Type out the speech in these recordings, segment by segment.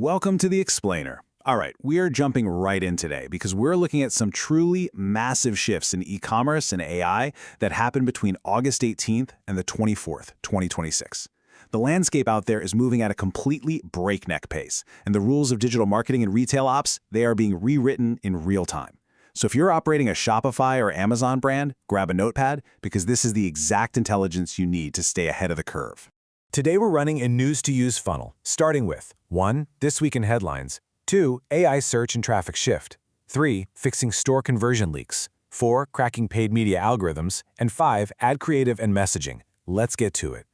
Welcome to The Explainer. All right, we are jumping right in today because we're looking at some truly massive shifts in e-commerce and AI that happened between August 18th and the 24th, 2026. The landscape out there is moving at a completely breakneck pace, and the rules of digital marketing and retail ops, they are being rewritten in real time. So if you're operating a Shopify or Amazon brand, grab a notepad because this is the exact intelligence you need to stay ahead of the curve. Today we're running a news-to-use funnel, starting with 1. This week in headlines, 2. AI search and traffic shift, 3. Fixing store conversion leaks, 4. Cracking paid media algorithms, and 5. Ad creative and messaging. Let's get to it.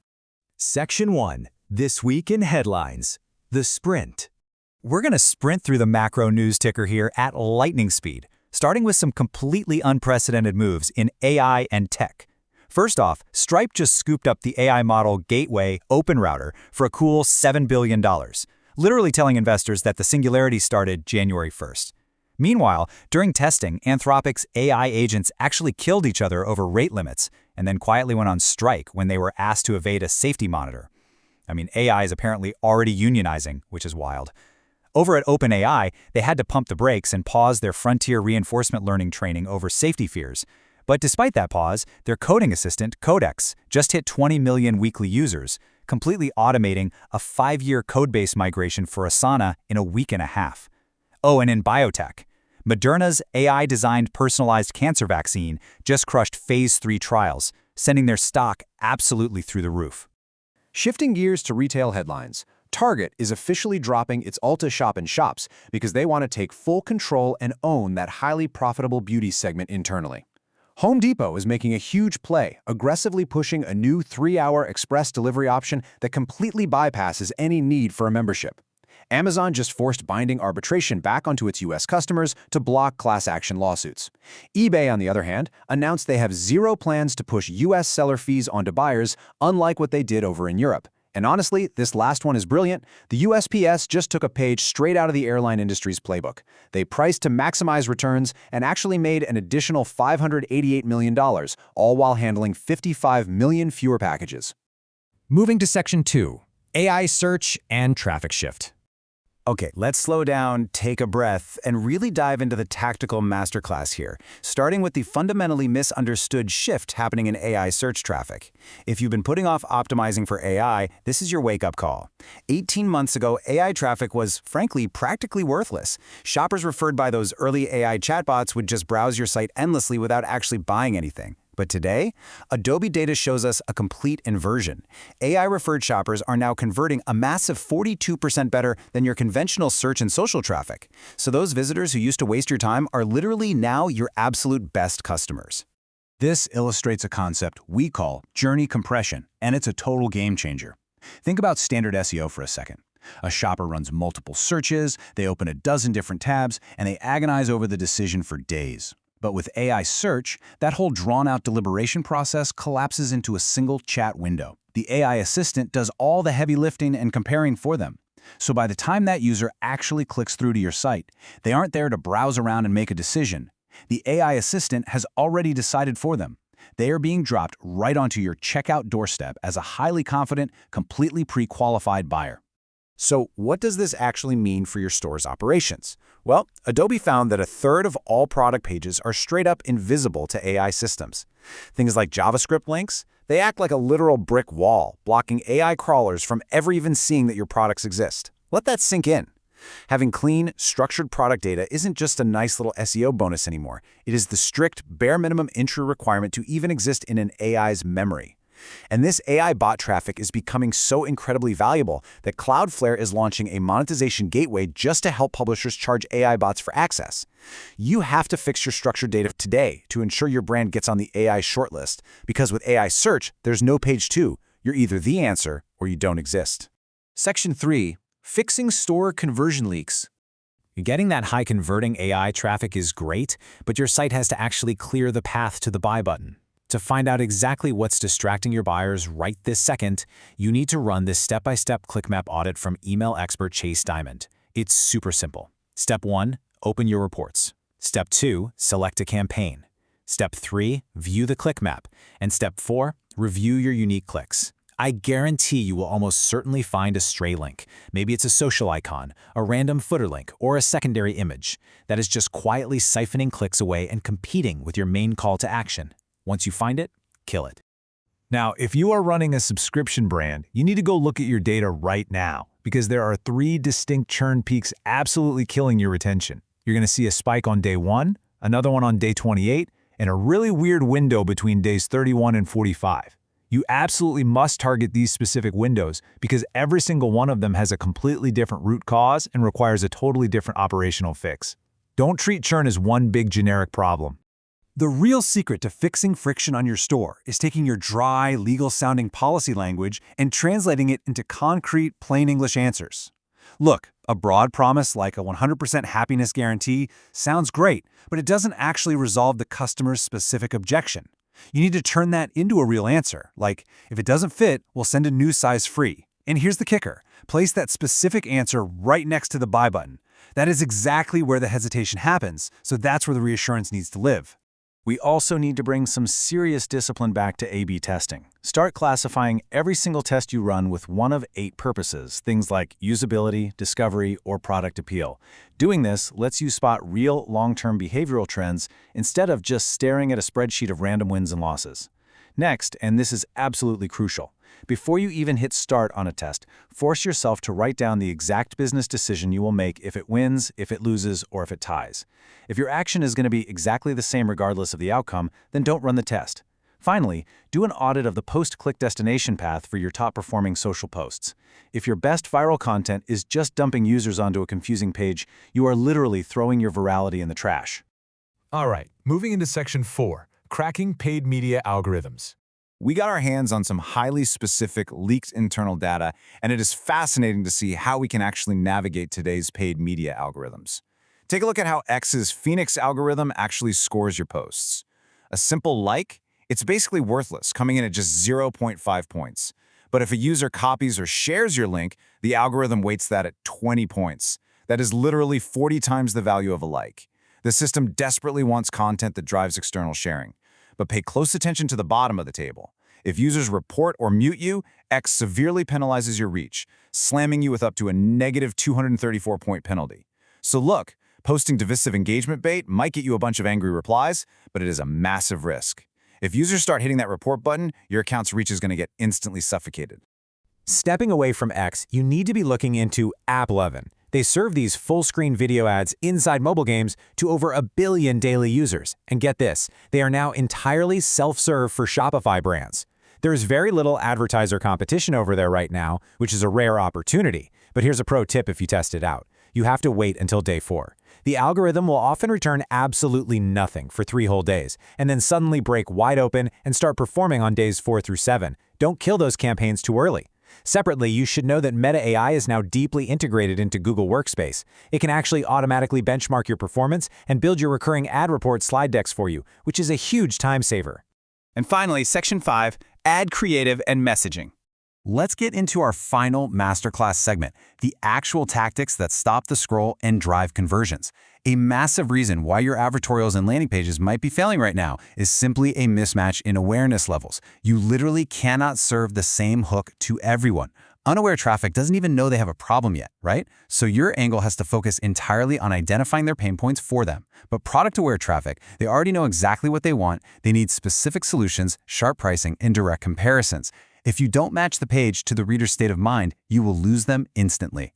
Section 1. This week in headlines, the sprint. We're going to sprint through the macro news ticker here at lightning speed, starting with some completely unprecedented moves in AI and tech. First off, Stripe just scooped up the AI model Gateway OpenRouter for a cool $7 billion, literally telling investors that the singularity started January 1st. Meanwhile, during testing, Anthropic's AI agents actually killed each other over rate limits and then quietly went on strike when they were asked to evade a safety monitor. AI is apparently already unionizing, which is wild. Over at OpenAI, they had to pump the brakes and pause their frontier reinforcement learning training over safety fears. But despite that pause, their coding assistant, Codex, just hit 20 million weekly users, completely automating a 5-year codebase migration for Asana in a week and a half. Oh, and in biotech, Moderna's AI-designed personalized cancer vaccine just crushed Phase 3 trials, sending their stock absolutely through the roof. Shifting gears to retail headlines, Target is officially dropping its Ulta shop-in-shops because they want to take full control and own that highly profitable beauty segment internally. Home Depot is making a huge play, aggressively pushing a new 3-hour express delivery option that completely bypasses any need for a membership. Amazon just forced binding arbitration back onto its U.S. customers to block class action lawsuits. eBay, on the other hand, announced they have zero plans to push U.S. seller fees onto buyers, unlike what they did over in Europe. And honestly, this last one is brilliant. The USPS just took a page straight out of the airline industry's playbook. They priced to maximize returns and actually made an additional $588 million, all while handling 55 million fewer packages. Moving to Section 2, AI search and traffic shift. Okay, let's slow down, take a breath, and really dive into the tactical masterclass here, starting with the fundamentally misunderstood shift happening in AI search traffic. If you've been putting off optimizing for AI, this is your wake-up call. 18 months ago, AI traffic was, frankly, practically worthless. Shoppers referred by those early AI chatbots would just browse your site endlessly without actually buying anything. But today, Adobe data shows us a complete inversion. AI-referred shoppers are now converting a massive 42% better than your conventional search and social traffic. So those visitors who used to waste your time are literally now your absolute best customers. This illustrates a concept we call journey compression, and it's a total game changer. Think about standard SEO for a second. A shopper runs multiple searches, they open a dozen different tabs, and they agonize over the decision for days. But with AI search, that whole drawn-out deliberation process collapses into a single chat window. The AI assistant does all the heavy lifting and comparing for them. So by the time that user actually clicks through to your site, they aren't there to browse around and make a decision. The AI assistant has already decided for them. They are being dropped right onto your checkout doorstep as a highly confident, completely pre-qualified buyer. So what does this actually mean for your store's operations? Well, Adobe found that 1/3 of all product pages are straight up invisible to AI systems. Things like JavaScript links, they act like a literal brick wall, blocking AI crawlers from ever even seeing that your products exist. Let that sink in. Having clean, structured product data isn't just a nice little SEO bonus anymore. It is the strict, bare minimum entry requirement to even exist in an AI's memory. And this AI bot traffic is becoming so incredibly valuable that Cloudflare is launching a monetization gateway just to help publishers charge AI bots for access. You have to fix your structured data today to ensure your brand gets on the AI shortlist, because with AI search, there's no page 2. You're either the answer or you don't exist. Section 3. Fixing store conversion leaks. Getting that high-converting AI traffic is great, but your site has to actually clear the path to the buy button. To find out exactly what's distracting your buyers right this second, you need to run this step-by-step ClickMap audit from email expert Chase Diamond. It's super simple. Step 1, open your reports. Step 2, select a campaign. Step 3, view the ClickMap. And Step 4, review your unique clicks. I guarantee you will almost certainly find a stray link. Maybe it's a social icon, a random footer link, or a secondary image that is just quietly siphoning clicks away and competing with your main call to action. Once you find it, kill it. Now, if you are running a subscription brand, you need to go look at your data right now because there are 3 distinct churn peaks absolutely killing your retention. You're going to see a spike on day 1, another one on day 28, and a really weird window between days 31 and 45. You absolutely must target these specific windows because every single one of them has a completely different root cause and requires a totally different operational fix. Don't treat churn as one big generic problem. The real secret to fixing friction on your store is taking your dry, legal-sounding policy language and translating it into concrete, plain English answers. Look, a broad promise like a 100% happiness guarantee sounds great, but it doesn't actually resolve the customer's specific objection. You need to turn that into a real answer, like, if it doesn't fit, we'll send a new size free. And here's the kicker. Place that specific answer right next to the buy button. That is exactly where the hesitation happens, so that's where the reassurance needs to live. We also need to bring some serious discipline back to A/B testing. Start classifying every single test you run with one of 8 purposes, things like usability, discovery, or product appeal. Doing this lets you spot real long-term behavioral trends instead of just staring at a spreadsheet of random wins and losses. Next, and this is absolutely crucial, before you even hit start on a test, force yourself to write down the exact business decision you will make if it wins, if it loses, or if it ties. If your action is going to be exactly the same regardless of the outcome, then don't run the test. Finally, do an audit of the post-click destination path for your top-performing social posts. If your best viral content is just dumping users onto a confusing page, you are literally throwing your virality in the trash. All right, moving into section 4, cracking paid media algorithms. We got our hands on some highly specific leaked internal data, and it is fascinating to see how we can actually navigate today's paid media algorithms. Take a look at how X's Phoenix algorithm actually scores your posts. A simple like, it's basically worthless, coming in at just 0.5 points. But if a user copies or shares your link, the algorithm weights that at 20 points. That is literally 40 times the value of a like. The system desperately wants content that drives external sharing. But pay close attention to the bottom of the table. If users report or mute you, X severely penalizes your reach, slamming you with up to a negative 234-point penalty. So look, posting divisive engagement bait might get you a bunch of angry replies, but it is a massive risk. If users start hitting that report button, your account's reach is going to get instantly suffocated. Stepping away from X, you need to be looking into App11. They serve these full-screen video ads inside mobile games to over 1 billion daily users. And get this, they are now entirely self-serve for Shopify brands. There's very little advertiser competition over there right now, which is a rare opportunity. But here's a pro tip if you test it out. You have to wait until day 4. The algorithm will often return absolutely nothing for 3 whole days, and then suddenly break wide open and start performing on days 4 through 7. Don't kill those campaigns too early. Separately, you should know that Meta AI is now deeply integrated into Google Workspace. It can actually automatically benchmark your performance and build your recurring ad report slide decks for you, which is a huge time saver. And finally, Section 5, Ad Creative and Messaging. Let's get into our final masterclass segment, the actual tactics that stop the scroll and drive conversions. A massive reason why your advertorials and landing pages might be failing right now is simply a mismatch in awareness levels. You literally cannot serve the same hook to everyone. Unaware traffic doesn't even know they have a problem yet, right? So your angle has to focus entirely on identifying their pain points for them. But product-aware traffic, they already know exactly what they want. They need specific solutions, sharp pricing, and direct comparisons. If you don't match the page to the reader's state of mind, you will lose them instantly.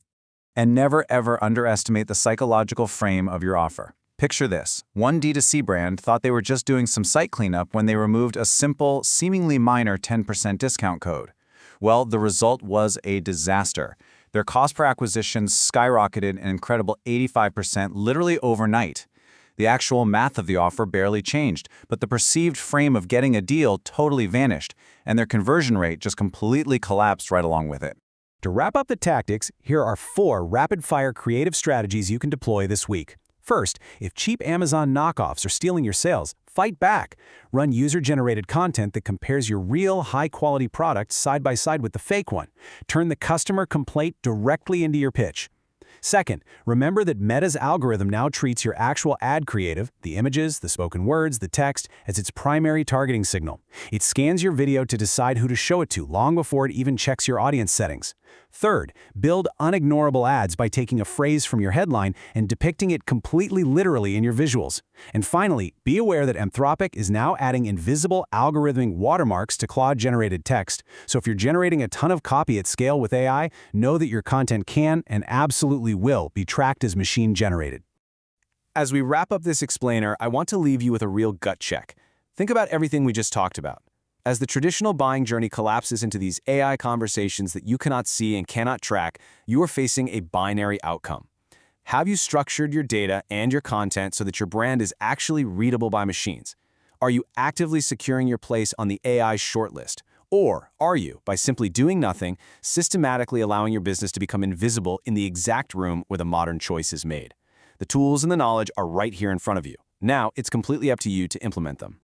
And never ever underestimate the psychological frame of your offer. Picture this. One D2C brand thought they were just doing some site cleanup when they removed a simple, seemingly minor 10% discount code. Well, the result was a disaster. Their cost per acquisition skyrocketed an incredible 85% literally overnight. The actual math of the offer barely changed, but the perceived frame of getting a deal totally vanished, and their conversion rate just completely collapsed right along with it. To wrap up the tactics, here are 4 rapid-fire creative strategies you can deploy this week. First, if cheap Amazon knockoffs are stealing your sales, fight back. Run user-generated content that compares your real, high-quality product side by side with the fake one. Turn the customer complaint directly into your pitch. Second, remember that Meta's algorithm now treats your actual ad creative, the images, the spoken words, the text, as its primary targeting signal. It scans your video to decide who to show it to long before it even checks your audience settings. Third, build unignorable ads by taking a phrase from your headline and depicting it completely literally in your visuals. And finally, be aware that Anthropic is now adding invisible algorithmic watermarks to Claude-generated text. So if you're generating a ton of copy at scale with AI, know that your content can and absolutely will be tracked as machine-generated. As we wrap up this explainer, I want to leave you with a real gut check. Think about everything we just talked about. As the traditional buying journey collapses into these AI conversations that you cannot see and cannot track, you are facing a binary outcome. Have you structured your data and your content so that your brand is actually readable by machines? Are you actively securing your place on the AI shortlist? Or are you, by simply doing nothing, systematically allowing your business to become invisible in the exact room where the modern choice is made? The tools and the knowledge are right here in front of you. Now, it's completely up to you to implement them.